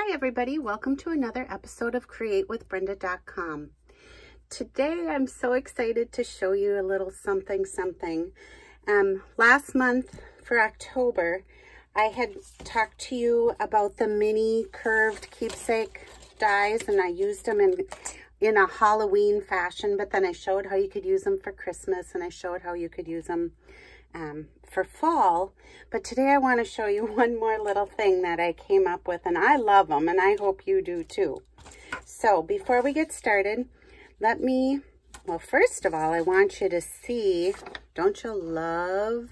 Hi everybody, welcome to another episode of createwithbrenda.com. Today I'm so excited to show you a little something. Last month for October, I had talked to you about the mini curved keepsake dies, and I used them in a Halloween fashion, but then I showed how you could use them for Christmas, and I showed how you could use them for fall. But today I want to show you one more little thing that I came up with, and I love them, and I hope you do too. So before we get started, well, first of all, I want you to see, don't you love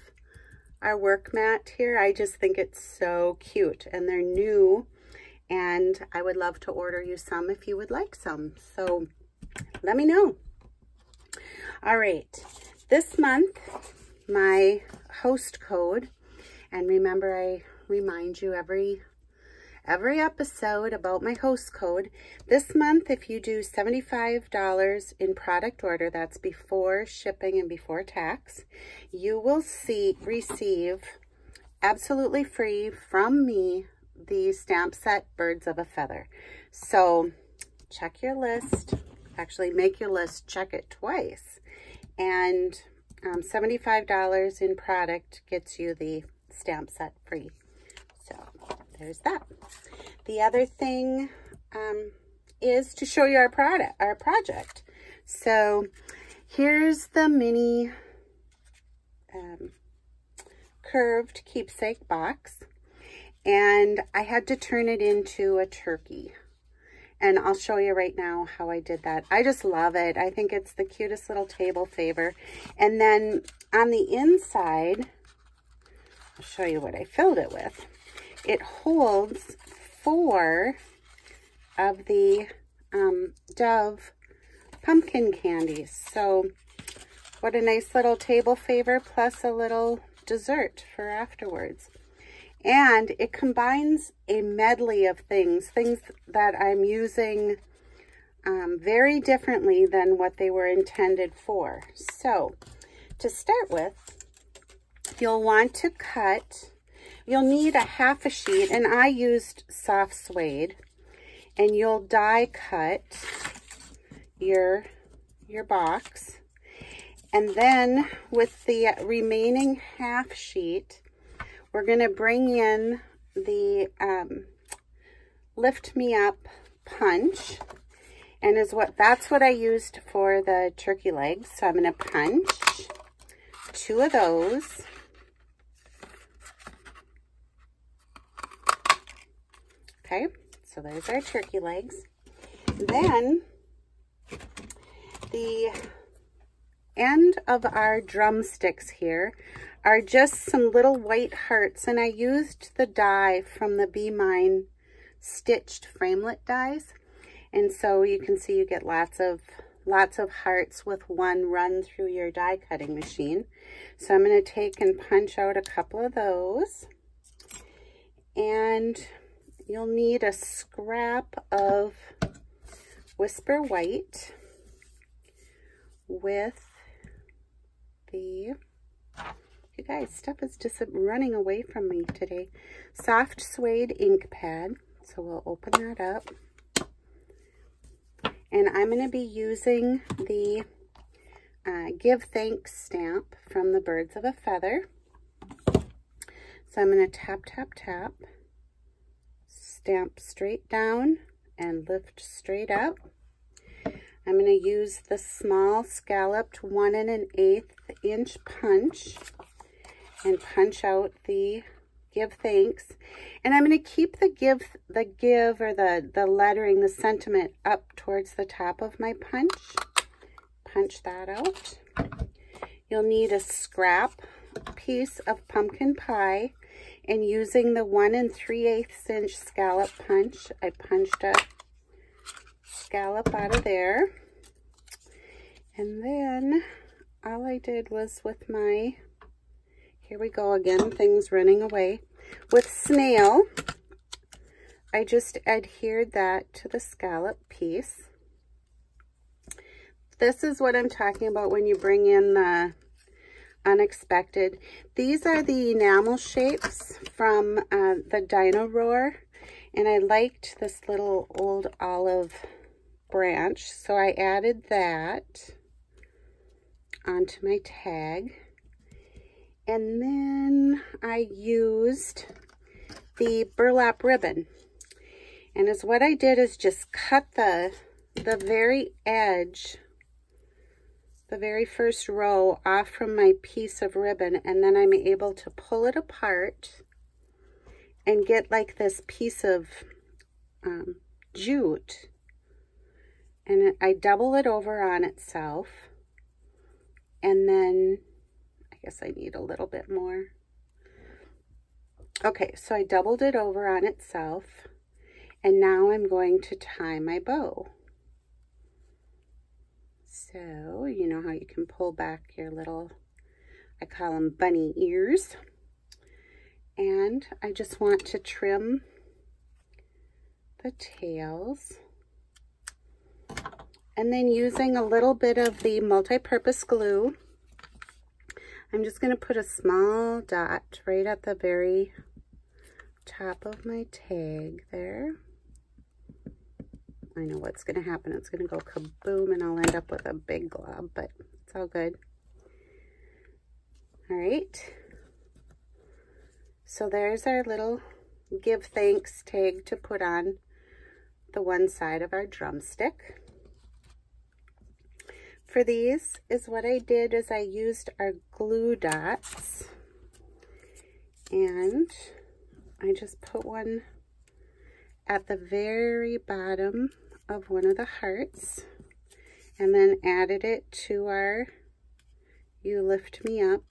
our work mat here? I just think it's so cute, and they're new, and I would love to order you some if you would like some. So let me know. All right, this month, my host code, and remember I remind you every episode about my host code. This month, if you do $75 in product order, that's before shipping and before tax, you will receive absolutely free from me the stamp set Birds of a Feather. So check your list, actually make your list, check it twice, and $75 in product gets you the stamp set free. So there's that. The other thing is to show you our project. So here's the mini curved keepsake box, and I had to turn it into a turkey. And I'll show you right now how I did that. I just love it. I think it's the cutest little table favor. And then on the inside, I'll show you what I filled it with. It holds 4 of the Dove pumpkin candies. So what a nice little table favor, plus a little dessert for afterwards. And it combines a medley of things that I'm using very differently than what they were intended for. So to start with, you'll want to you'll need a half a sheet, and I used soft suede, and you'll die cut your box. And then with the remaining half sheet, we're going to bring in the Lift Me Up punch, and that's what I used for the turkey legs. So I'm going to punch 2 of those. Okay, so there's our turkey legs. Then the end of our drumsticks here are just some little white hearts, and I used the die from the Be Mine stitched framelit dies, and so you can see you get lots of hearts with one run through your die cutting machine. So I'm going to take and punch out a couple of those, and you'll need a scrap of Whisper White with the, you guys, stuff is just running away from me today, soft suede ink pad. So we'll open that up, and I'm going to be using the Give Thanks stamp from the Birds of a Feather. So I'm going to tap, tap, tap, stamp straight down and lift straight up. I'm going to use the small scalloped 1 1/8 inch punch and punch out the Give Thanks. And I'm going to keep the give or the lettering, the sentiment up towards the top of my punch. Punch that out. You'll need a scrap piece of pumpkin pie, and using the 1 3/8 inch scallop punch, I punched a scallop out of there. And then all I did was with my, here we go again, things running away, with snail, I just adhered that to the scallop piece. This is what I'm talking about when you bring in the unexpected. These are the enamel shapes from the Dino Roar, And I liked this little old olive branch, so I added that onto my tag. And then I used the burlap ribbon. And what I did is just cut the very edge, the very first row off from my piece of ribbon, and then I'm able to pull it apart and get like this piece of jute. And I double it over on itself, and then I guess I need a little bit more. Okay, so I doubled it over on itself, and now I'm going to tie my bow. So, you know how you can pull back your little, I call them bunny ears. And I just want to trim the tails. And then using a little bit of the multi-purpose glue, I'm just going to put a small dot right at the very top of my tag there. I know what's going to happen. It's going to go kaboom and I'll end up with a big glob, but it's all good. All right. So there's our little give thanks tag to put on the one side of our drumstick. For these is what I did is I used our glue dots, and I just put one at the very bottom of one of the hearts and then added it to our You Lift Me Up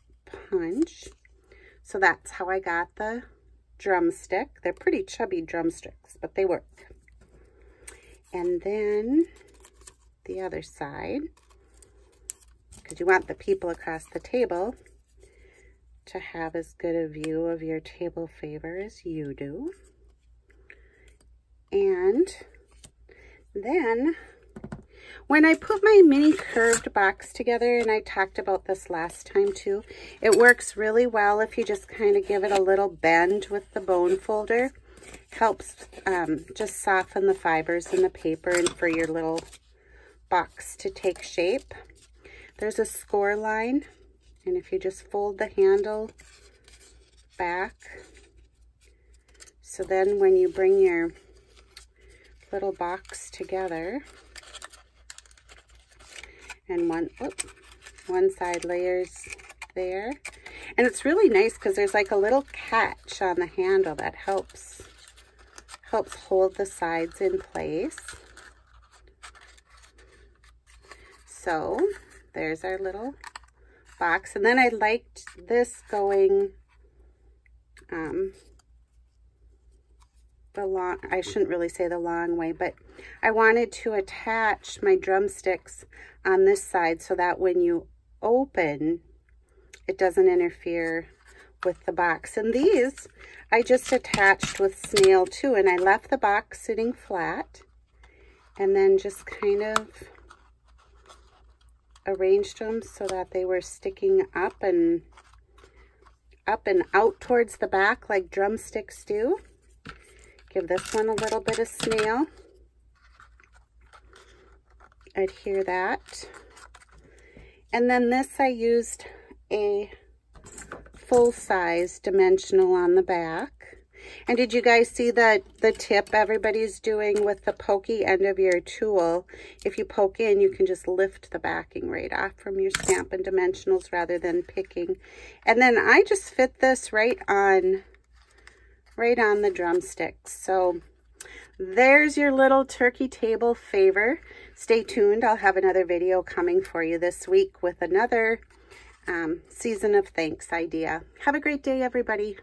punch. So that's how I got the drumstick. They're pretty chubby drumsticks, but they work. And then the other side, because you want the people across the table to have as good a view of your table favor as you do. And then when I put my mini curved box together, and I talked about this last time too, it works really well if you just kind of give it a little bend with the bone folder. Helps just soften the fibers in the paper and for your little box to take shape. There's a score line, and if you just fold the handle back, so then when you bring your little box together, and one side layers there, and it's really nice because there's like a little catch on the handle that helps hold the sides in place. So there's our little box. And then I liked this going I shouldn't really say the long way, but I wanted to attach my drumsticks on this side so that when you open, it doesn't interfere with the box. And these I just attached with snail too, and I left the box sitting flat and then just kind of arranged them so that they were sticking up and out towards the back like drumsticks do. Give this one a little bit of snail. Adhere that. And then this I used a full-size dimensional on the back. And did you guys see the tip everybody's doing with the pokey end of your tool? If you poke in, you can just lift the backing right off from your Stampin' Dimensionals rather than picking. And then I just fit this right on the drumsticks. So there's your little turkey table favor. Stay tuned. I'll have another video coming for you this week with another Season of Thanks idea. Have a great day, everybody.